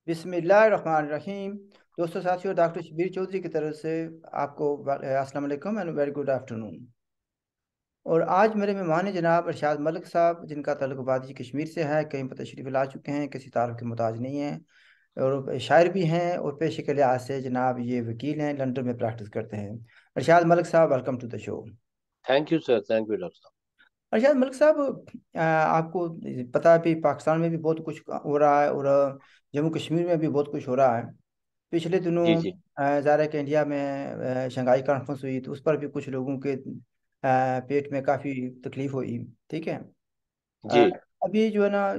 बिस्मिल्लाहिर्रहमानिर्रहीम। दोस्तों, साथियों, डॉक्टर शबीर चौधरी की तरफ से आपको अस्सलाम वालेकुम एंड वेरी गुड आफ्टरनून। और आज मेरे मेहमान हैं जनाब अरशाद मलिक साहब, जिनका ताल्लुक वादी कश्मीर से है। कहीं पर तशरीफ़ ला चुके हैं, किसी तारुफ के मोहताज नहीं हैं, और शायर भी हैं, और पेशे के लिहाज से जनाब ये वकील हैं, लंदन में प्रैक्टिस करते हैं। अरशाद मलिक साहब, welcome to the show. Thank you sir, thank you doctor साहब। अरशाद मलिक साहब, आपको पता है भी पाकिस्तान में भी बहुत कुछ हो रहा है, और जम्मू कश्मीर में भी बहुत कुछ हो रहा है। पिछले दिनों जी जी ज़ाहिर है कि इंडिया में शंघाई कॉन्फ्रेंस हुई, तो उस पर भी कुछ लोगों के पेट में काफ़ी तकलीफ हुई। ठीक है। अ, जी। अभी जो है ना,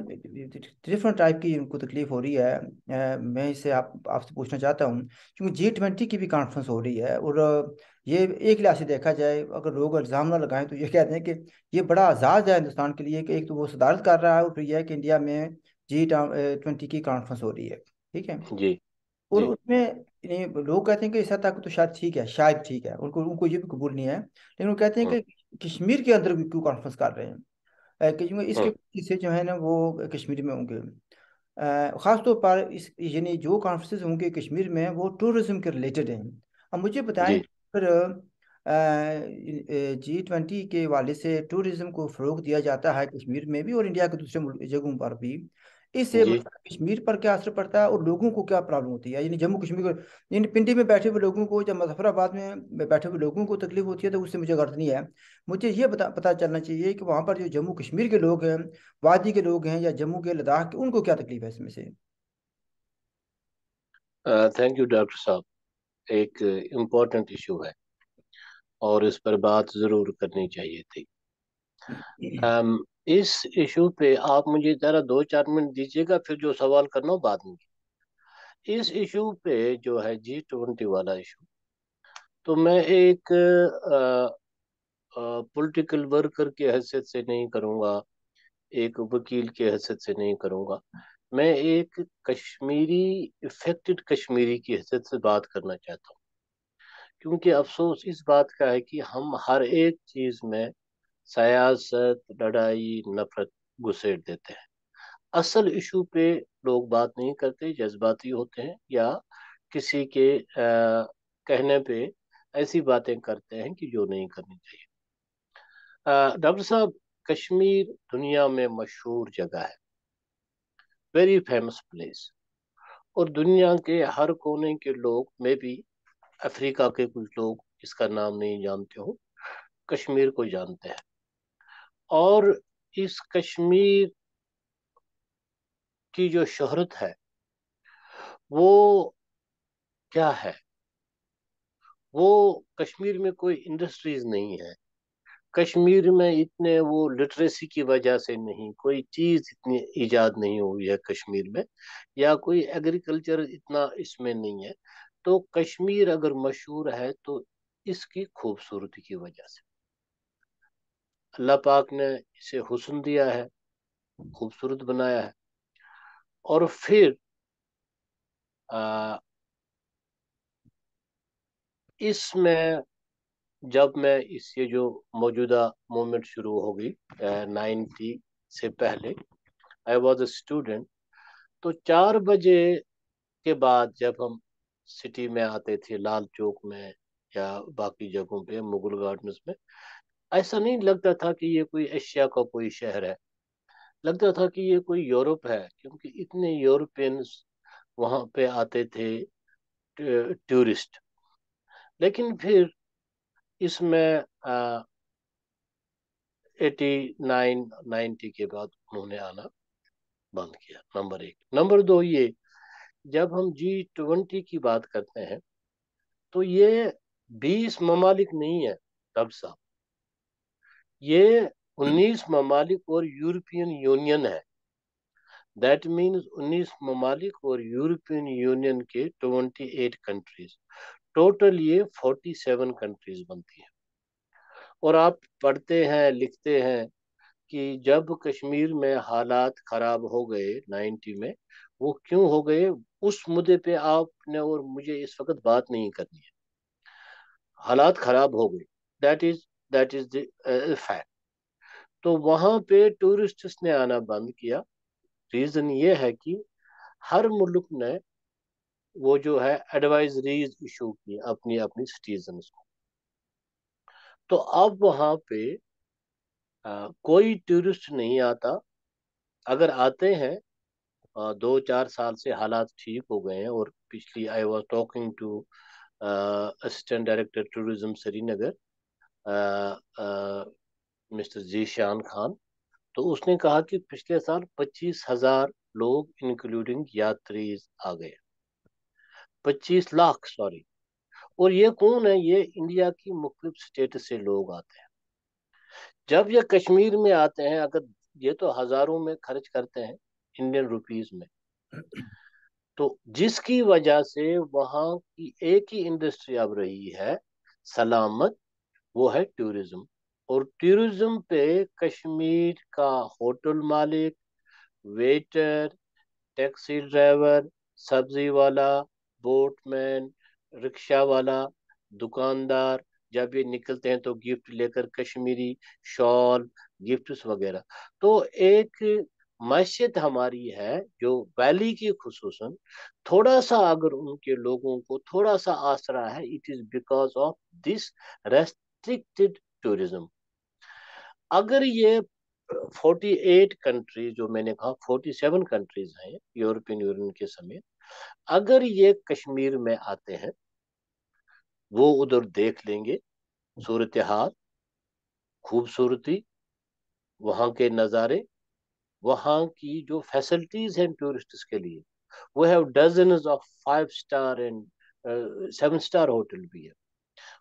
डिफरेंट टाइप की उनको तकलीफ हो रही है। मैं इससे आपसे पूछना चाहता हूँ, क्योंकि G20 की भी कॉन्फ्रेंस हो रही है, और ये एक लिहाज से देखा जाए, अगर लोग इल्ज़ाम ना लगाएं तो ये कहते हैं कि ये बड़ा आज़ाद है हिंदुस्तान के लिए, कि एक तो वो सदारत कर रहा है, और फिर यह है कि इंडिया में G20 की कॉन्फ्रेंस हो रही है। ठीक है। जी और जी। उसमें लोग कहते हैं कि इस हद तक तो शायद ठीक है, शायद ठीक है, उनको उनको ये भी कबूल नहीं है, लेकिन वो कहते हैं हम्म कि कश्मीर के अंदर भी क्यों कॉन्फ्रेंस कर रहे हैं। क्योंकि इसके हम्म। हिस्से जो है ना वो कश्मीर में होंगे। ख़ास तौर पर इस यानी जो कॉन्फ्रेंसेस होंगे कश्मीर में, वो टूरिज्म के रिलेटेड हैं। अब मुझे बताएं जी कि फिर G20 के वाले से टूरिज्म को फ़रोग दिया जाता है कश्मीर में भी, और इंडिया के दूसरे जगहों पर भी। इससे जी। मतलब कश्मीर पर क्या असर पड़ता है, और लोगों को क्या प्रॉब्लम होती है, यानी जम्मू कश्मीर को, यानी पिंडी में बैठे हुए लोगों को, या मुजफ्फराबाद में बैठे हुए लोगों को तकलीफ होती है, तो उससे मुझे गर्ज नहीं है। मुझे ये पता चलना चाहिए कि वहाँ पर जो जम्मू कश्मीर के लोग हैं, वादी के लोग हैं, या जम्मू के लद्दाख के, उनको क्या तकलीफ है इसमें से। थैंक यू डॉक्टर साहब। एक इम्पोर्टेंट इशू है और इस पर बात ज़रूर करनी चाहिए थी। अम, इस इशू पे आप मुझे ज़रा 2-4 मिनट दीजिएगा, फिर जो सवाल करना हो बाद में। इस इशू पे जो है G20 वाला इशू, तो मैं एक पॉलिटिकल वर्कर की हैसियत से नहीं करूँगा, एक वकील की हैसियत से नहीं करूँगा। मैं एक कश्मीरी, इफेक्टेड कश्मीरी की हैसियत से बात करना चाहता हूँ। क्योंकि अफसोस इस बात का है कि हम हर एक चीज में सियासत, लड़ाई, नफरत घुसेड़ देते हैं। असल इशू पे लोग बात नहीं करते, जज्बाती होते हैं, या किसी के कहने पे ऐसी बातें करते हैं कि जो नहीं करनी चाहिए। डॉक्टर साहब, कश्मीर दुनिया में मशहूर जगह है, वेरी फेमस प्लेस। और दुनिया के हर कोने के लोग, में भी अफ्रीका के कुछ लोग इसका नाम नहीं जानते हो, कश्मीर को जानते हैं। और इस कश्मीर की जो शोहरत है वो क्या है? वो कश्मीर में कोई इंडस्ट्रीज नहीं है, कश्मीर में इतने वो लिटरेसी की वजह से नहीं, कोई चीज इतनी इजाद नहीं हुई है कश्मीर में, या कोई एग्रीकल्चर इतना इसमें नहीं है। तो कश्मीर अगर मशहूर है तो इसकी खूबसूरती की वजह से। अल्लाह पाक ने इसे हुस्न दिया है, खूबसूरत बनाया है। और फिर आ, इसमें जब मैं इस ये जो मौजूदा मूवमेंट शुरू हो गई 90 से पहले, आई वॉज अ स्टूडेंट। तो 4 बजे के बाद जब हम सिटी में आते थे, लाल चौक में या बाकी जगहों पे, मुगल गार्डन्स में, ऐसा नहीं लगता था कि ये कोई एशिया का कोई शहर है। लगता था कि ये कोई यूरोप है, क्योंकि इतने यूरोपियंस वहाँ पे आते थे, टूरिस्ट। लेकिन फिर इसमें 89-90 के बाद उन्होंने आना बंद किया। नंबर एक। नंबर दो, ये जब हम G20 की बात करते हैं तो ये 20 ममालिक नहीं है डॉक्टर साहब, ये 19 ममालिक और यूरोपियन यूनियन है। दैट मीन्स 19 ममालिक और यूरोपियन यूनियन के 28 कंट्रीज, टोटल ये 47 कंट्रीज बनती है। और आप पढ़ते हैं, लिखते हैं कि जब कश्मीर में हालात खराब हो गए 90 में, वो क्यों हो गए, उस मुद्दे पे आपने और मुझे इस वक्त बात नहीं करनी है। हालात खराब हो गए, दैट इज द फैक्ट। तो वहां पे टूरिस्ट्स ने आना बंद किया। रीजन ये है कि हर मुल्क ने वो जो है एडवाइजरीज इशू की अपनी अपनी सिटीजन्स को। तो अब वहां पे कोई टूरिस्ट नहीं आता। अगर आते हैं, 2-4 साल से हालात ठीक हो गए हैं। और पिछली I was talking to assistant director tourism Srinagar, mister Zeeshan Khan. तो उसने कहा कि पिछले साल 25,000 लोग इंक्लूडिंग यात्री आ गए। 25 लाख, सॉरी। और ये कौन है? ये इंडिया की मुख्तलिफ स्टेट से लोग आते हैं। जब ये कश्मीर में आते हैं, अगर ये तो हजारों में खर्च करते हैं इंडियन रुपीस में, तो जिसकी वजह से वहाँ की एक ही इंडस्ट्री अब रही है सलामत, वो है टूरिज्म। और टूरिज्म पे कश्मीर का होटल मालिक, वेटर, टैक्सी ड्राइवर, सब्जी वाला, बोटमैन, रिक्शा वाला, दुकानदार, जब ये निकलते हैं तो गिफ्ट लेकर कश्मीरी शॉल, गिफ्ट्स वगैरह। तो एक मैशियत हमारी है जो वैली की खुसूसन, थोड़ा सा अगर उनके लोगों को थोड़ा सा आसरा है, it is because of this restricted tourism. अगर ये 48 कंट्रीज, जो मैंने कहा 47 कंट्रीज हैं यूरोपियन यूनियन के समेत, अगर ये कश्मीर में आते हैं, वो उधर देख लेंगे सूरत हाल, खूबसूरती, वहाँ के नज़ारे, वहाँ की जो फैसिलिटीज हैं टूरिस्ट्स के लिए। वो have dozens of 5 star and 7 star hotel भी है।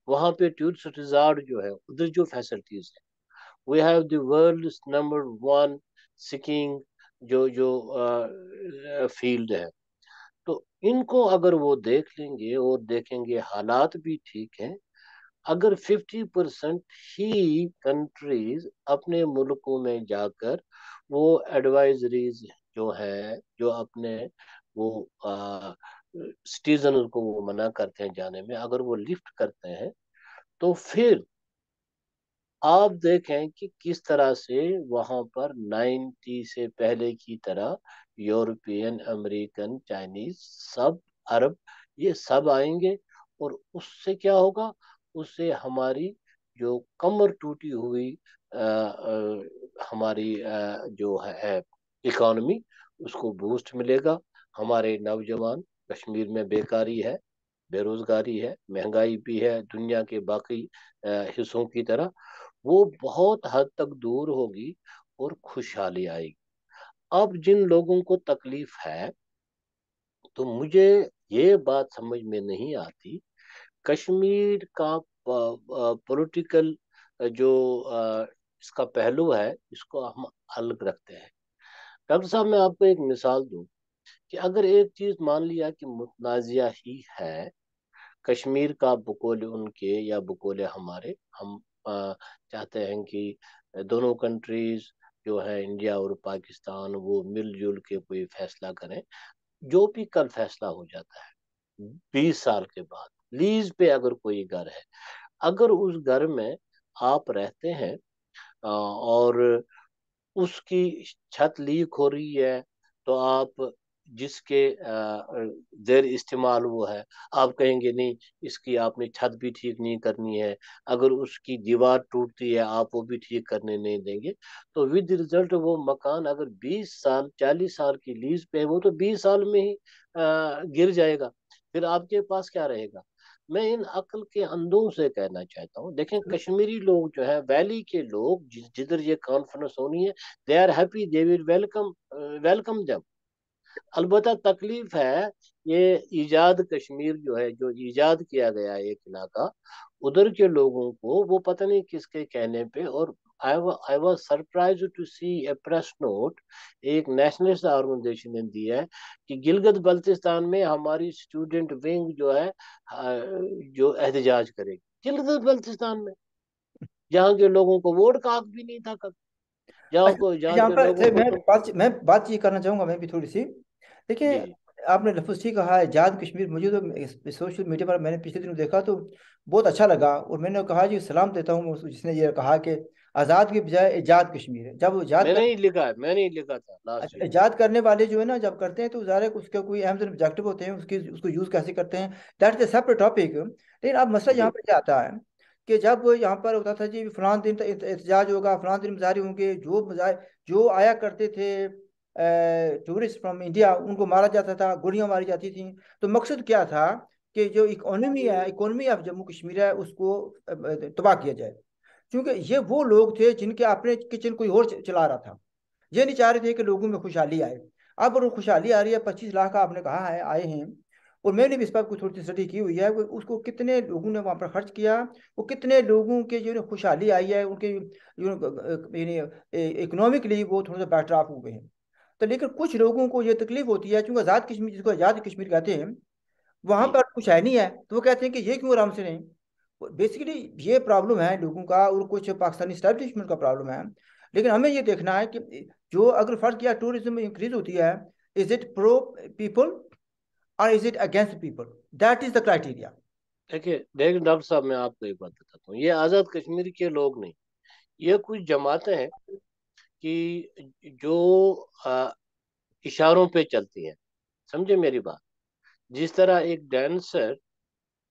वहाँ पे टूरिस्ट रिजॉर्ट जो है, उधर जो फैसिलिटीज है, we have the world number 1 skiing जो जो फील्ड है। तो इनको अगर वो देख लेंगे और देखेंगे हालात भी ठीक हैं, अगर 50% ही कंट्रीज अपने मुल्कों में जाकर वो एडवाइजरीज जो है, जो अपने वो सिटीजन को वो मना करते हैं जाने में, अगर वो लिफ्ट करते हैं, तो फिर आप देखें कि किस तरह से वहां पर 90 से पहले की तरह यूरोपियन, अमेरिकन, चाइनीज, सब अरब, ये सब आएंगे। और उससे क्या होगा? उससे हमारी जो कमर टूटी हुई हमारी जो है इकोनॉमी, उसको बूस्ट मिलेगा। हमारे नौजवान, कश्मीर में बेकारी है, बेरोजगारी है, महंगाई भी है दुनिया के बाकी हिस्सों की तरह, वो बहुत हद तक दूर होगी और खुशहाली आएगी। अब जिन लोगों को तकलीफ है, तो मुझे ये बात समझ में नहीं आती, कश्मीर का पॉलिटिकल जो इसका पहलू है, इसको हम अलग रखते हैं। डॉक्टर साहब, मैं आपको एक मिसाल दूं कि अगर एक चीज मान लिया कि मुतनाज़िया ही है, कश्मीर का बकौल उनके या बकौल हमारे, हम चाहते हैं कि दोनों कंट्रीज जो है इंडिया और पाकिस्तान, वो मिलजुल के कोई फैसला करें। जो भी कल फैसला हो जाता है 20 साल के बाद, लीज पे अगर कोई घर है, अगर उस घर में आप रहते हैं और उसकी छत लीक हो रही है, तो आप जिसके जेर इस्तेमाल वो है, आप कहेंगे नहीं, इसकी आपने छत भी ठीक नहीं करनी है। अगर उसकी दीवार टूटती है, आप वो भी ठीक करने नहीं देंगे। तो विद रिजल्ट वो मकान अगर 20 साल 40 साल की लीज पे है, वो तो 20 साल में ही गिर जाएगा। फिर आपके पास क्या रहेगा? मैं इन अक्ल के अंधों से कहना चाहता हूँ, देखें कश्मीरी लोग जो है, वैली के लोग, जिधर ये कॉन्फ्रेंस होनी है, they are happy, they will welcome, welcome जब। अलबत्ता तकलीफ है, ये इजाद कश्मीर जो है, जो इजाद किया गया है एक इलाका, उधर के लोगों को वो पता नहीं किसके कहने पे। और I was surprise to see a press note, एक नेशनलिस्ट ऑर्गेनाइजेशन ने दिया है कि गिलगित बल्तिस्तान में हमारी स्टूडेंट विंग जो है जो एहतजाज करेगी। गिलगित बल्तिस्तान में, जहाँ के लोगों को वोट का हक भी नहीं था कभी, अच्छा, जहाँ यहाँ के पर लोगों को तो। मैं बात ये करना चाहूँगा, मैं भी थोड़ी सी। देखिए, जी जी। आपने लफ्ज़ ठीक कहा है, आज़ाद कश्मीर। मुझे तो सोशल मीडिया पर मैंने पिछले दिनों देखा तो बहुत अच्छा लगा, और मैंने कहा जी, सलाम देता हूँ जिसने ये कहा कि आज़ाद के बजाय इजाद कश्मीर है। जब वो इजाद मैंने ही लिखा है, मैंने ही लिखा था लास्ट ईयर। इजाद करने वाले जो है ना, जब करते हैं तो ज़ाहिर है कि उसके कोई अहम ऑब्जेक्टिव होते हैं, उसकी उसको यूज़ कैसे करते हैं, दैट इज सेपरेट टॉपिक। लेकिन अब मसला यहाँ जी पर क्या आता है कि जब यहाँ पर होता था जी फलां दिन एहतजाज होगा, फलां दिन मुजाहरे होंगे, जो आया करते थे टूरिस्ट फ्रॉम इंडिया उनको मारा जाता था, गोलियां मारी जाती थी। तो मकसद क्या था कि जो इकोनॉमी ऑफ जम्मू कश्मीर है उसको तबाह किया जाए। क्योंकि ये वो लोग थे जिनके अपने किचन कोई और चला रहा था। ये नहीं चाह रहे थे कि लोगों में खुशहाली आए। अब वो खुशहाली आ रही है, 25 लाख का आपने कहा है आए हैं। और मैंने भी इस पर कुछ थोड़ी सी स्टडी की हुई है उसको कितने लोगों ने वहां पर खर्च किया, वो कितने लोगों के जो खुशहाली आई है, उनके यानी इकोनॉमिकली वो थोड़ा सा बेटर ऑफ हुए हैं। तो लेकिन कुछ लोगों को ये तकलीफ होती है, क्योंकि आज़ाद कश्मीर जिसको आज़ाद कश्मीर कहते हैं वहां जी। पर कुछ है नहीं है, तो वो कहते हैं कि ये क्यों आराम से नहीं। बेसिकली ये प्रॉब्लम है लोगों का, और कुछ पाकिस्तानी स्टैब्लिशमेंट का प्रॉब्लम है। लेकिन हमें ये देखना है कि जो अगर फर्ज किया टूरिज्म में इंक्रीज होती है, इज इट प्रो पीपल और is it against people, that is the criteria. देखिए डॉक्टर साहब, मैं आपको एक बात बताता हूँ, ये आज़ाद कश्मीर के लोग नहीं, ये कुछ जमातें हैं कि जो इशारों पे चलती हैं। समझे मेरी बात? जिस तरह एक डांसर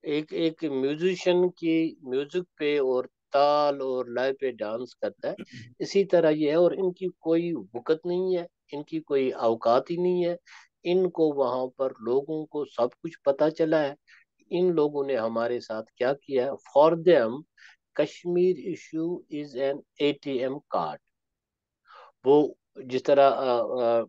एक एक म्यूजिशियन की म्यूजिक पे और ताल और लय पे डांस करता है, इसी तरह ये है। और इनकी कोई वक़्त नहीं है, इनकी कोई औकात ही नहीं है। इनको वहां पर लोगों को सब कुछ पता चला है। इन लोगों ने हमारे साथ क्या किया है, for them Kashmir issue is an ATM card. वो जिस तरह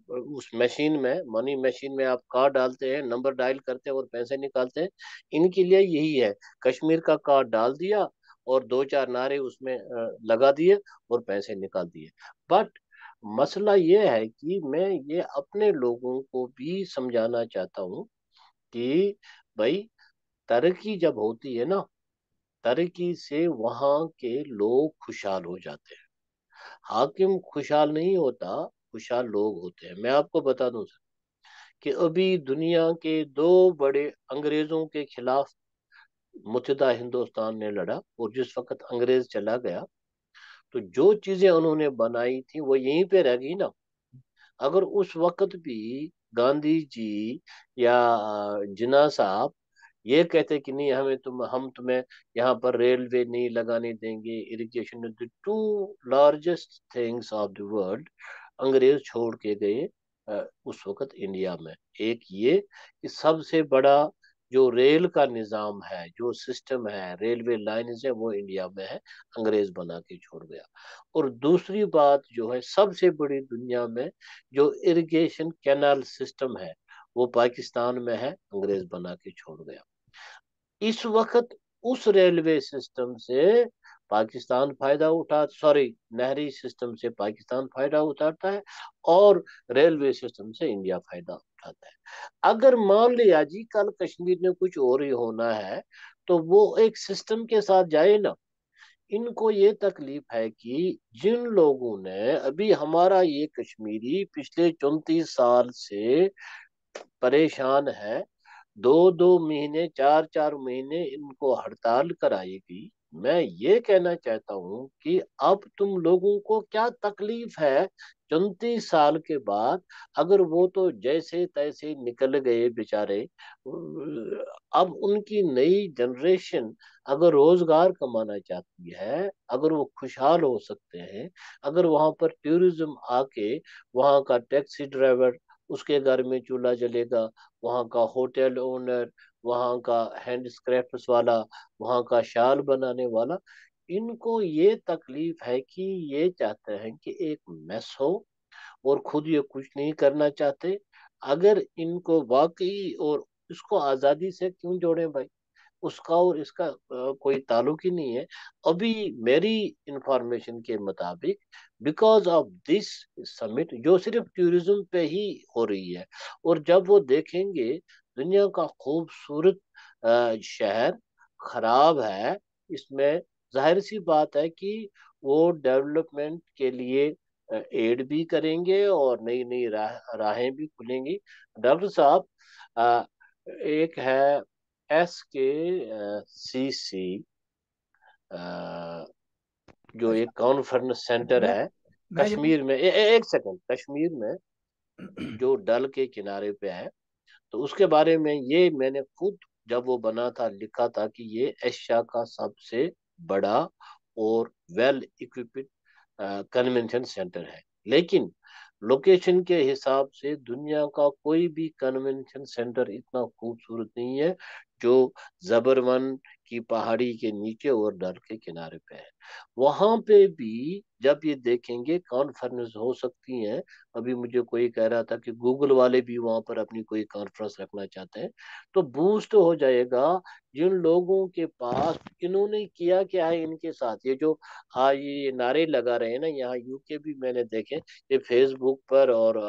उस मशीन में, मनी मशीन में आप कार्ड डालते हैं, नंबर डायल करते हैं और पैसे निकालते हैं, इनके लिए यही है। कश्मीर का कार्ड डाल दिया और दो चार नारे उसमें लगा दिए और पैसे निकाल दिए। बट मसला ये है कि मैं ये अपने लोगों को भी समझाना चाहता हूँ कि भाई, तरक्की जब होती है ना, तरक्की से वहां के लोग खुशहाल हो जाते हैं। हाकिम खुशहाल नहीं होता, खुशहाल लोग होते हैं। मैं आपको बता दूं सर कि अभी दुनिया के दो बड़े अंग्रेजों के खिलाफ मुत्तहिदा हिंदुस्तान ने लड़ा, और जिस वक्त अंग्रेज चला गया तो जो चीजें उन्होंने बनाई थी वो यहीं पे रह गई ना। अगर उस वक्त भी गांधी जी या जिन्ना साहब ये कहते कि नहीं, हम तुम्हें यहाँ पर रेलवे नहीं लगाने देंगे, irrigation, the two largest things of the world अंग्रेज छोड़ के गए उस वक्त इंडिया में। एक ये कि सबसे बड़ा जो रेल का निजाम है, जो सिस्टम है, रेलवे लाइन है, वो इंडिया में है, अंग्रेज बना के छोड़ गया। और दूसरी बात जो है, सबसे बड़ी दुनिया में जो इरिगेशन कैनाल सिस्टम है, वो पाकिस्तान में है, अंग्रेज बना के छोड़ गया। इस वक्त उस रेलवे सिस्टम से पाकिस्तान फायदा उठा, सॉरी, नहरी सिस्टम से पाकिस्तान फायदा उठाता है और रेलवे सिस्टम से इंडिया फायदा उठाता है। अगर मान लिया जी कल कश्मीर में कुछ और ही होना है, तो वो एक सिस्टम के साथ जाए ना। इनको ये तकलीफ है कि जिन लोगों ने अभी हमारा ये कश्मीरी पिछले 34 साल से परेशान है, 2 2 महीने, 4 4 महीने इनको हड़ताल कराएगी। मैं ये कहना चाहता हूँ कि अब तुम लोगों को क्या तकलीफ है 34 साल के बाद? अगर वो तो जैसे तैसे निकल गए बेचारे, अब उनकी नई जनरेशन अगर रोजगार कमाना चाहती है, अगर वो खुशहाल हो सकते हैं, अगर वहां पर टूरिज्म आके वहां का टैक्सी ड्राइवर, उसके घर में चूल्हा जलेगा, वहाँ का होटल ओनर, वहाँ का हैंड स्क्रैप्स वाला, वहाँ का शाल बनाने वाला, इनको ये तकलीफ है कि ये चाहते हैं कि एक मेस हो और खुद ये कुछ नहीं करना चाहते। अगर इनको वाकई, और इसको आज़ादी से क्यों जोड़ें भाई? उसका और इसका कोई ताल्लुक ही नहीं है। अभी मेरी इंफॉर्मेशन के मुताबिक, बिकॉज ऑफ दिस समिट जो सिर्फ टूरिज्म पे ही हो रही है, और जब वो देखेंगे दुनिया का खूबसूरत शहर खराब है, इसमें जाहिर सी बात है कि वो डेवलपमेंट के लिए एड भी करेंगे और नई नई राहें भी खुलेंगी। डॉक्टर साहब, अ, एक है SKCC, जो अच्छा। एक कॉन्फ्रेंस सेंटर मैं है मैं जब कश्मीर में, एक सेकंड, कश्मीर में जो डल के किनारे पे है, तो उसके बारे में ये मैंने खुद जब वो बना था लिखा था कि ये एशिया का सबसे बड़ा और वेल इक्विप्ड कन्वेंशन सेंटर है। लेकिन लोकेशन के हिसाब से दुनिया का कोई भी कन्वेंशन सेंटर इतना खूबसूरत नहीं है जो जबरवन की पहाड़ी के नीचे और डल के किनारे पे है। वहां पे भी जब ये देखेंगे कॉन्फ्रेंस हो सकती है। अभी मुझे कोई कह रहा था कि गूगल वाले भी वहां पर अपनी कोई कॉन्फ्रेंस रखना चाहते हैं, तो बूस्ट हो जाएगा जिन लोगों के पास। इन्होंने किया क्या है इनके साथ, ये जो हाँ ये नारे लगा रहे हैं ना, यहाँ यूके भी मैंने देखे, ये फेसबुक पर और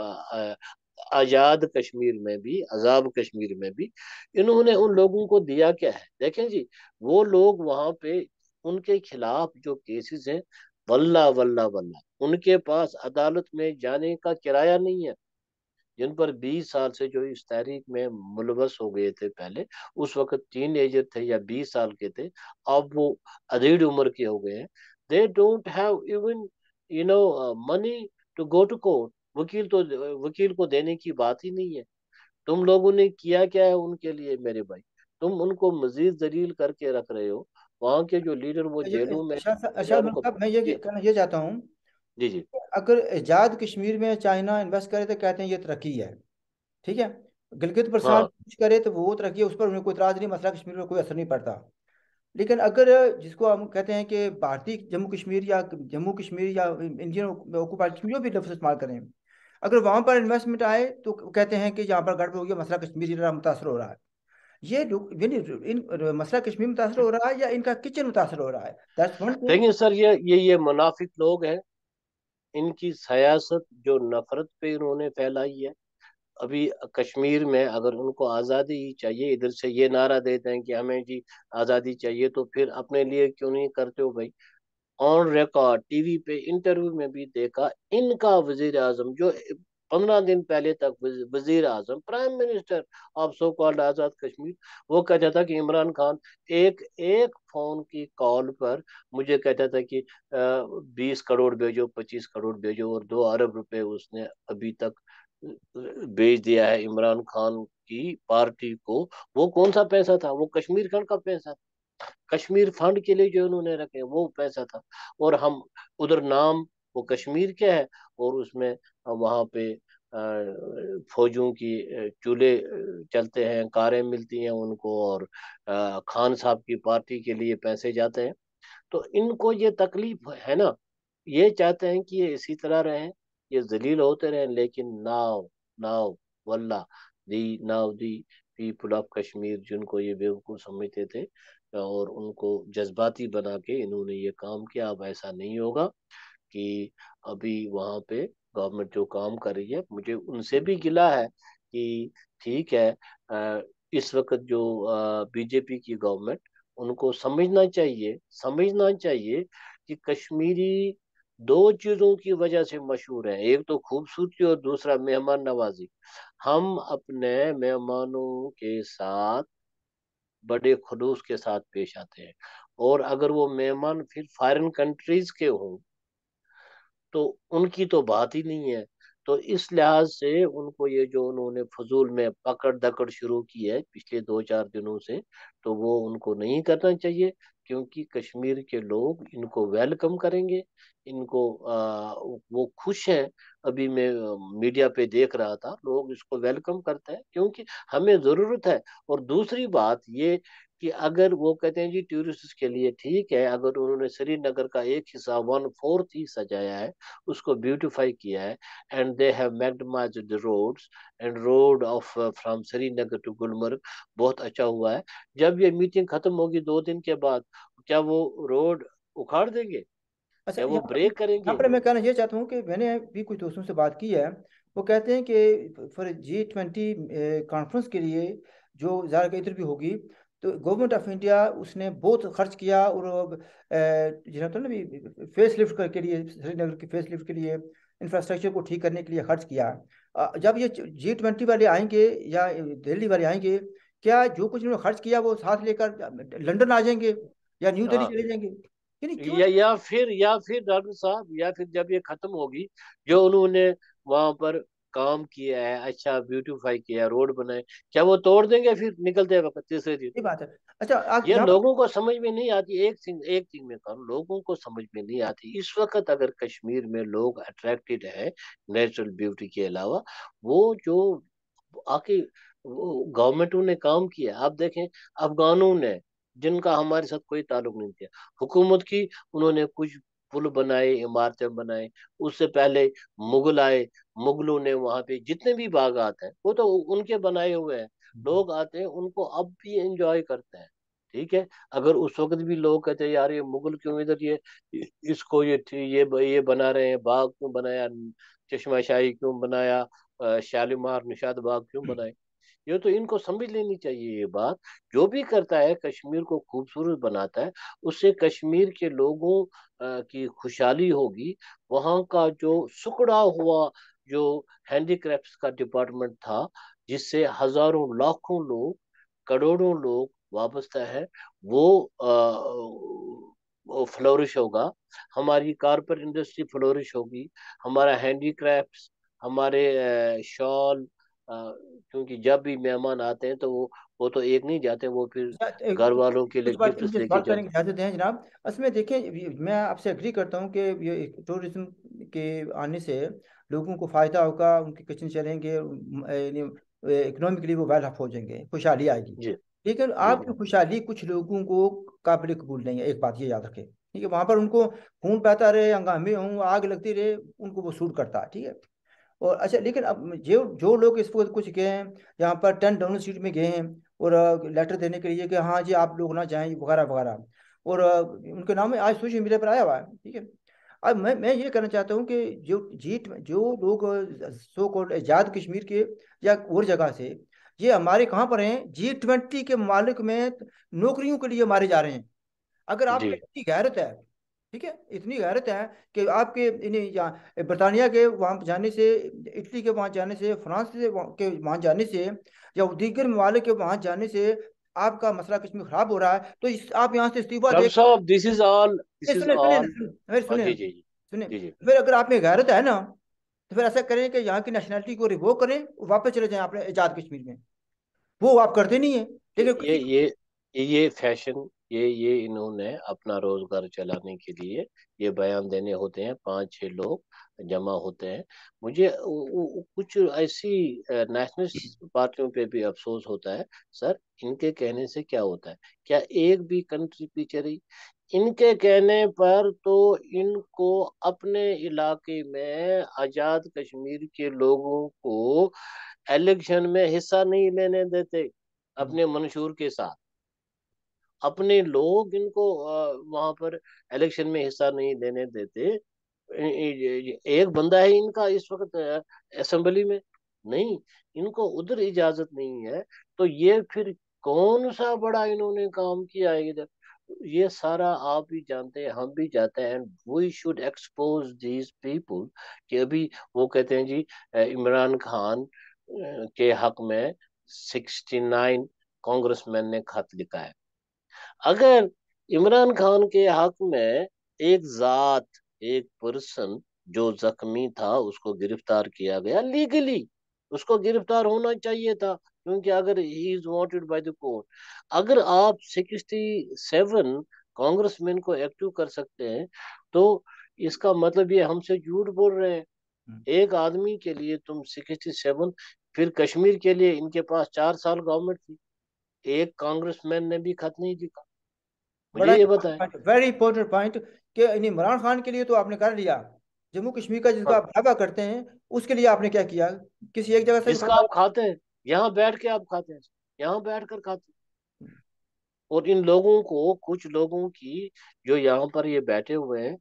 आजाद कश्मीर में भी, आजाद कश्मीर में भी, इन्होंने उन लोगों को दिया क्या है देखें जी। वो लोग वहां पे उनके खिलाफ जो केसेस हैं, वल्ला वल्ला वल्ला, उनके पास अदालत में जाने का किराया नहीं है। जिन पर 20 साल से जो इस तहरीक में मुलवस हो गए थे पहले, उस वक्त टीन एजर थे या 20 साल के थे, अब वो अधेड़ उम्र के हो गए हैं। They don't have even money to go to court. वकील को देने की बात ही नहीं है। तुम लोगों ने किया क्या है उनके लिए मेरे भाई? तुम उनको मजीद जलील करके रख रहे हो। वहां के जो लीडर वो जेलों में या अरशद मलिक उनको। साहब, मैं ये जी कहना ये चाहता हूँ, जी जी। अगर आजाद कश्मीर में चाइना इन्वेस्ट करे तो कहते हैं ये तरक्की है। ठीक है। गिलगित बल्तिस्तान हाँ कुछ करे तो वो तरक्की है, उस पर उन्हें कोई इतराज नहीं, मसला कश्मीर पर कोई असर नहीं पड़ता। लेकिन अगर जिसको हम कहते हैं कि भारतीय जम्मू कश्मीर या जम्मू कश्मीर या इंडियन ऑक्यूपाइड कश्मीर, जो भी लफ्ज इस्तेमाल करें, अगर वहां पर इन्वेस्टमेंट आए तो कहते हैं कि यहाँ पर गड़बड़ हो गया, मसला कश्मीर ही मुतासर हो रहा है। ये यानी इन मसला कश्मीर मुतासर हो रहा है या इनका किचन मुतासर हो रहा है, दैट्स वन थिंग। लेकिन सर ये मुनाफिक लोग हैं। इनकी सियासत जो नफरत पे इन्होंने फैलाई है। अभी कश्मीर में अगर उनको आज़ादी ही चाहिए, इधर से ये नारा देते हैं कि हमें जी आज़ादी चाहिए, तो फिर अपने लिए क्यों नहीं करते हो भाई? ऑन रिकॉर्ड टीवी पे इंटरव्यू में भी देखा, इनका वजीर आजम जो 15 दिन पहले तक वजीर आजम prime minister of so called Azad Kashmir, वो कहता था कि इमरान खान एक एक फोन की कॉल पर मुझे कहता था कि 20 करोड़ भेजो, 25 करोड़ भेजो, और 2 अरब रुपए उसने अभी तक भेज दिया है इमरान खान की पार्टी को। वो कौन सा पैसा था? वो कश्मीर खंड का पैसा, कश्मीर फंड के लिए जो उन्होंने रखे वो पैसा था। और हम उधर नाम वो कश्मीर के है, और उसमें वहां पे फौजों की चूल्हे चलते हैं, कारें मिलती हैं उनको, और खान साहब की पार्टी के लिए पैसे जाते हैं। तो इनको ये तकलीफ है ना, ये चाहते हैं कि ये इसी तरह रहें, ये जलील होते रहें। लेकिन नाउ नाउ वल्ला दी पीपल ऑफ कश्मीर, जिनको ये बेवकूफ़ समझते थे और उनको जज्बाती बना के इन्होंने ये काम किया, अब ऐसा नहीं होगा। कि अभी वहां पे गवर्नमेंट जो काम कर रही है, मुझे उनसे भी गिला है कि ठीक है, अ, इस वक्त जो बीजेपी की गवर्नमेंट, उनको समझना चाहिए कि कश्मीरी दो चीजों की वजह से मशहूर है, एक तो खूबसूरती और दूसरा मेहमान नवाजी। हम अपने मेहमानों के साथ बड़े खुलूस के साथ पेश आते हैं, और अगर वो मेहमान फिर फॉरेन कंट्रीज के हों तो उनकी तो बात ही नहीं है। तो इस लिहाज से उनको ये जो उन्होंने फजूल में पकड़ दकड़ शुरू की है पिछले 2-4 दिनों से, तो वो उनको नहीं करना चाहिए। क्योंकि कश्मीर के लोग इनको वेलकम करेंगे। इनको वो खुश हैं। अभी मैं मीडिया पे देख रहा था, लोग इसको वेलकम करते हैं क्योंकि हमें जरूरत है। और दूसरी बात ये कि अगर वो कहते हैं जी टूरिस्ट के लिए ठीक है, अगर उन्होंने श्रीनगर का एक हिस्सा 1/4 ही सजाया है, उसको ब्यूटिफाई किया है, and they have maximised the roads, and road of from Srinagar to Gulmarg बहुत अच्छा हुआ है। जब ये मीटिंग खत्म होगी 2 दिन के बाद, क्या वो रोड उखाड़ देंगे? अच्छा, क्या वो ब्रेक यहाँ करेंगे? पर मैं कहना ये चाहता हूँ कि मैंने भी कुछ दोस्तों से बात की है। वो कहते हैं कि फॉर G20 कॉन्फ्रेंस के लिए जो ज़्यादा इधर भी होगी, तो गवर्नमेंट ऑफ इंडिया उसने बहुत खर्च किया, और जिन्हें तो ना भी फेस लिफ्ट के लिए, श्रीनगर की फेस लिफ्ट के लिए, इंफ्रास्ट्रक्चर को ठीक करने के लिए खर्च किया। जब ये G20 वाले आएंगे या दिल्ली वाले आएंगे, क्या जो कुछ उन्होंने खर्च किया वो साथ लेकर लंदन आ जाएंगे या न्यू दिल्ली हाँ चले जाएंगे? यानी क्यों? या फिर डॉक्टर साहब, या फिर जब ये खत्म होगी, जो उन्होंने वहां पर काम किया है, अच्छा ब्यूटीफाई किया, रोड बनाए, क्या वो तोड़ देंगे फिर निकलते वक्त तीसरे दिन? ये बात है। अच्छा, आप ये यहाँ पर लोगों को समझ में नहीं आती। एक चीज में कहूँ, लोगों को समझ में नहीं आती इस वक्त, अगर कश्मीर में लोग अट्रैक्टेड है नेचुरल ब्यूटी के अलावा, वो जो आके गवर्नमेंटों ने काम किया, आप देखें अफगानों ने, जिनका हमारे साथ कोई ताल्लुक नहीं था, हुकूमत की, उन्होंने कुछ पुल बनाए, इमारतें बनाए। उससे पहले मुगल आए, मुगलों ने वहां पे जितने भी बागात हैं वो तो उनके बनाए हुए हैं। लोग आते हैं, उनको अब भी एंजॉय करते हैं। ठीक है, अगर उस वक्त भी लोग कहते हैं यार ये मुगल क्यों इधर, इसको ये बना रहे हैं, बाग क्यों बनाया, चश्माशाही क्यों बनाया, शालीमार निशात बाग क्यों बनाए, ये तो इनको समझ लेनी चाहिए ये बात। जो भी करता है कश्मीर को खूबसूरत बनाता है, उससे कश्मीर के लोगों की खुशहाली होगी। वहाँ का जो सुकड़ा हुआ जो हैंडीक्राफ्ट्स का डिपार्टमेंट था, जिससे हजारों लाखों लोग, करोड़ों लोग वाबस्ता है, वो वो फ्लोरिश होगा। हमारी कारपेट इंडस्ट्री फ्लोरिश होगी, हमारा हैंडीक्राफ्ट्स, हमारे शॉल, क्योंकि जब भी मेहमान आते हैं तो वो तो एक नहीं जाते, वो फिर अच्छा, घर वालों के लिए कुछ बात, गिफ्ट्स मुझे लेके सवाल करने की जाते इजाज़त दें जनाब। असल में देखें, मैं आपसे एग्री करता हूँ कि ये टूरिज्म के आने से लोगों को फ़ायदा होगा, उनके किचन चलेंगे, इकोनॉमिकली वो वेल ऑफ हो जाएंगे, खुशहाली आएगी। हैं। जी लेकिन जी जी आपकी खुशहाली कुछ लोगों को काबिल कबूल नहीं है, एक बात ये याद रखें। ठीक है, वहाँ पर उनको खून बहता रहे, हंगामे हों, आग लगती रहे, उनको वो सूट करता है। ठीक है। और अच्छा, लेकिन अब जो जो लोग इस वक्त कुछ गए हैं, यहाँ पर 10 डाउन सीट में गए हैं, और लेटर देने के लिए कि हाँ जी आप लोग ना जाएं वगैरह वगैरह, और उनके नाम में आज सोशल मीडिया पर आया हुआ है। ठीक है। अब मैं ये कहना चाहता हूँ कि जो लोग सो कॉल्ड आज़ाद कश्मीर के या और जगह से, ये हमारे कहाँ पर हैं, G20 के मालिक में नौकरियों के लिए मारे जा रहे हैं। अगर आप जी। में इतनी गैरत है, ठीक है, इतनी गैरत है कि आपके इन्हें यहाँ बरतानिया के वहाँ जाने से, इटली के वहाँ जाने से, फ्रांस से के वहाँ जाने से, या दीगर ममालिक के वहाँ जाने से आपका मसला कश्मीर खराब हो रहा है, तो आप यहाँ से इस्तीफा दे। डॉक्टर साहब, दिस इज ऑल, ये दिस इज सुने सुने ना, ऑल। मेरे सुने जी ना, जी जी सुने। जी जी। फिर अगर आप में गैरत है ना, तो फिर ऐसा करें कि यहाँ की नेशनैलिटी को रिवोक करें, वापस चले जाएं अपने आज़ाद कश्मीर में। वो आप करते नहीं है, ये लेकिन ये किसी ये फैशन, ये इन्होंने अपना रोजगार चलाने के लिए ये बयान देने होते हैं, 5-6 लोग जमा होते हैं। मुझे कुछ ऐसी नेशनलिस्ट पार्टियों पे भी अफसोस होता है सर। इनके कहने से क्या होता है? क्या एक भी कंट्री पीछे रही? इनके कहने पर तो इनको अपने इलाके में आजाद कश्मीर के लोगों को इलेक्शन में हिस्सा नहीं लेने देते, अपने मंशूर के साथ। अपने लोग इनको वहां पर इलेक्शन में हिस्सा नहीं लेने देते। एक बंदा है इनका इस वक्त असेंबली में, नहीं, इनको उधर इजाजत नहीं है। तो ये फिर कौन सा बड़ा इन्होंने काम किया है इधर? ये सारा आप भी जानते हैं, हम भी जानते हैं, and we should expose these people. कि अभी वो कहते हैं जी इमरान खान के हक में 69 कांग्रेसमैन ने खत लिखा है। अगर इमरान खान के हक में एक जात, एक पर्सन जो जख्मी था, उसको गिरफ्तार किया गया लीगली, उसको गिरफ्तार होना चाहिए था, क्योंकि अगर he is wanted by the court. अगर आप 67 कांग्रेसमैन को एक्टिव कर सकते हैं, तो इसका मतलब ये हमसे झूठ बोल रहे हैं। एक आदमी के लिए तुम 67, फिर कश्मीर के लिए इनके पास 4 साल गवर्नमेंट थी, एक कांग्रेसमैन ने भी खत नहीं लिखा। बड़ा मुझे ये बताएं। वेरी इंपॉर्टेंट पॉइंट, कि इन इमरान खान के लिए तो आपने कर लिया, जम्मू कश्मीर का जिसका हाँ, आप दावा करते हैं, उसके लिए आपने क्या किया? किसी एक जगह से भी जिसका खड़ा? आप खाते हैं, यहाँ बैठ के आप खाते हैं, यहाँ बैठ कर खाते हैं। और इन लोगों को, कुछ लोगों की जो यहाँ पर ये बैठे हुए हैं,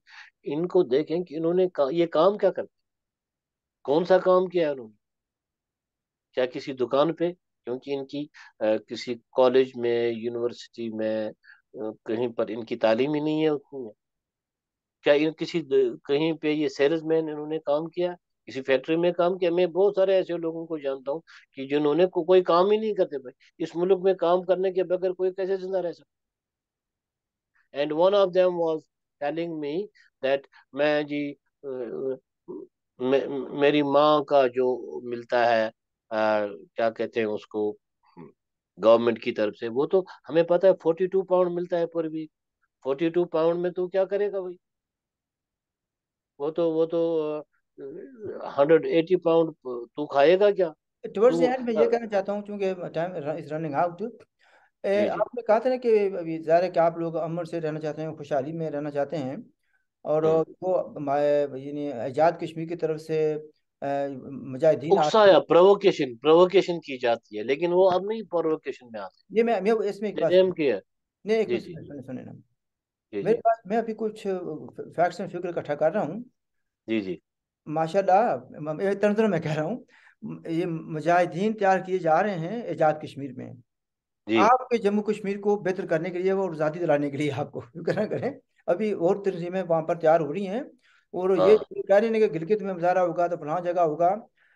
इनको देखें कि इन्होंने ये काम क्या करते, कौन सा काम किया है उन्होंने? क्या किसी दुकान पे, क्योंकि इनकी किसी कॉलेज में, यूनिवर्सिटी में, कहीं पर इनकी तालीम ही नहीं है उतनी है। क्या इन कहीं पे ये सेल्समैन इन्होंने काम किया, किसी फैक्ट्री में काम किया? मैं बहुत सारे ऐसे लोगों को जानता हूँ कि जिन्होंने कोई काम ही नहीं करते भाई। इस मुल्क में काम करने के बगैर कोई कैसे जिंदा रह सकता? And one of them was telling me that मैं जी मेरी माँ का जो मिलता है क्या कहते हैं उसको, गवर्नमेंट की तरफ से, वो तो हमें पता है 42 पाउंड मिलता है पर वीक। 42 पाउंड में तू क्या करेगा भाई? वो तो 180 पाउंड तू खाएगा क्या? टुवर्ड्स द तू एंड मैं ये कहना चाहता हूँ, चूंकि टाइम इज रनिंग आउट। जी जी। आपने कहा था ना कि अभी ज़ाहिर है कि आप लोग अमन से रहना चाहते हैं, खुशहाली में रहना चाहते हैं, और हम्म। वो यानी आज़ाद कश्मीर की तरफ से मुजाहिदीन उकसाया, प्रोवोकेशन प्रोवोकेशन की जाती है, लेकिन वो अब नहीं प्रोवोकेशन में आते। ये मैं इसमें एक बात जेएम की है। नहीं, एक जी मिनट जी। सुने सुने सुने ना। जी मेरे जी। पास, मैं अभी कुछ फैक्ट्स एंड फिगर इकट्ठा कर रहा हूँ। जी जी। माशाल्लाह, तंत्र में कह रहा हूँ, ये मुजाहिदीन तैयार किए जा रहे हैं आज़ाद कश्मीर में, जी। आपके जम्मू कश्मीर को बेहतर करने के लिए और आज़ादी दिलाने के लिए। आपको फिक्र ना करें, अभी और तंजीमें वहाँ पर तैयार हो रही हैं। और ये हाँ। कह रहे हैं कि गिलगित में मुजाहरा होगा तो फलां जगह होगा,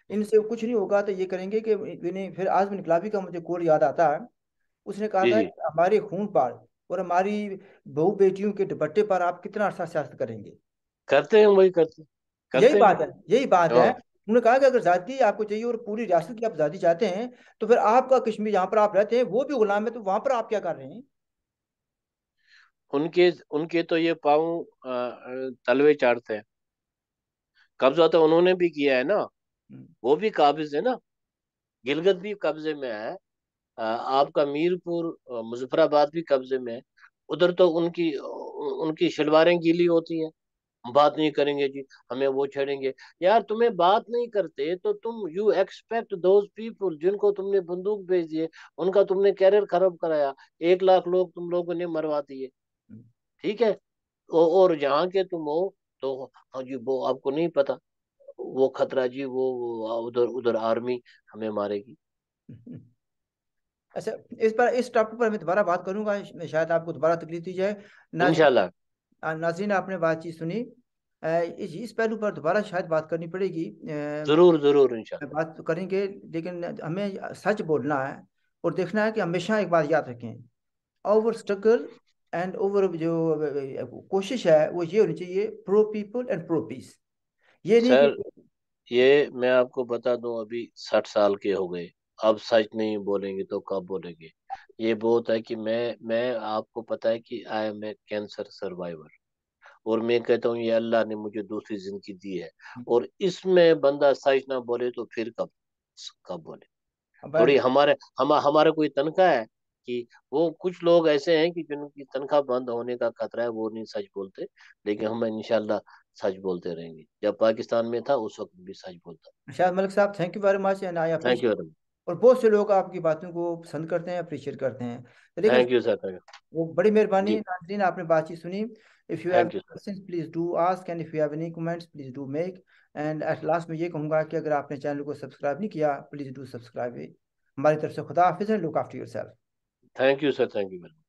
इनसे कुछ नहीं होगा तो ये करेंगे कि इन्हें फिर आज़म इनकलाबी का मुझे कोड याद आता है। उसने कहा जी था जी। कि हमारे खून पर और हमारी बहू बेटियों के दुपट्टे पर आप कितना अरसा सियासत करेंगे। करते हैं, वही करते यही करते बात है, हैं। यही बात है। हाँ। उन्होंने कहा कि अगर आज़ादी आपको चाहिए और पूरी रियासत की आप आज़ादी चाहते हैं, तो फिर आपका कश्मीर जहाँ पर आप रहते हैं वो भी गुलाम है, तो वहां पर आप क्या कर रहे हैं। उनके उनके तो ये पाँव तलवे चाटते हैं। कब्जा तो उन्होंने भी किया है ना, हम्म। वो भी काबिज है ना। गिलगित भी कब्जे में है। आपका मीरपुर, मुजफ्फराबाद भी कब्जे में है। उधर तो उनकी उनकी शलवारें गीली होती हैं। हम बात नहीं करेंगे जी, हमें वो छेड़ेंगे। यार तुम्हें बात नहीं करते तो तुम यू एक्सपेक्ट दोज पीपुल जिनको तुमने बंदूक भेज दिए, उनका तुमने कैरियर खराब कराया। 1 लाख लोग तुम लोगों ने मरवा दिए। ठीक है। और जहाँ के तुम हो, तो हाँ जी वो आपको नहीं पता, वो खतरा जी, वो उधर उधर आर्मी हमें मारेगी। अच्छा, इस पर, इस टॉपिक पर मैं दोबारा बात करूंगा, शायद आपको दोबारा तकलीफ दी जाए। नाज़रीन, इंशाल्लाह। नाज़रीन आपने बातचीत सुनी। इस पहलू पर दोबारा शायद बात करनी पड़ेगी। जरूर जरूर इंशाल्लाह। बात तो करेंगे, लेकिन हमें सच बोलना है और देखना है कि हमेशा एक बात याद रखें, ओवर स्ट्रगल एंड ओवर जो कोशिश है वो ये होनी चाहिए, pro people and pro peace. ये नहीं सर, कि ये मैं आपको बता दूं, अभी 60 साल के हो गए। अब सच नहीं बोलेंगे तो कब बोलेंगे? ये बहुत है कि मैं आपको पता है कि I am a cancer survivor, और मैं कहता हूँ ये अल्लाह ने मुझे दूसरी जिंदगी दी है। और इसमें बंदा सच ना बोले तो फिर कब कब बोले? थोड़ी अब हमारा कोई तनख्वाह है कि, वो कुछ लोग ऐसे हैं कि जिनकी तनख्वाह बंद होने का खतरा है, वो नहीं सच बोलते। लेकिन हम इंशाल्लाह सच बोलते रहेंगे। जब पाकिस्तान में था उस वक्त भी सच बोलता। शायद मलिक साहब, thank you very much and I thank you appreciate. Very much. और बहुत से लोग आपकी बातों को पसंद करते हैं, अप्रिशिएट करते हैं, लेकिन थैंक यू सर, थैंक वो बड़ी यू मेहरबानी। जी। नाज़रीन, आपने बातचीत सुनी। If you have thank you sir. Questions please do ask, and if you have any comments please do make. And at last में ये कहूँगा कि अगर आपने चैनल को सब्सक्राइब नहीं किया, प्लीज़ डू सब्सक्राइब। हमारी तरफ से खुदा हाफिज़, and look after your self. Thank you sir, thank you very much.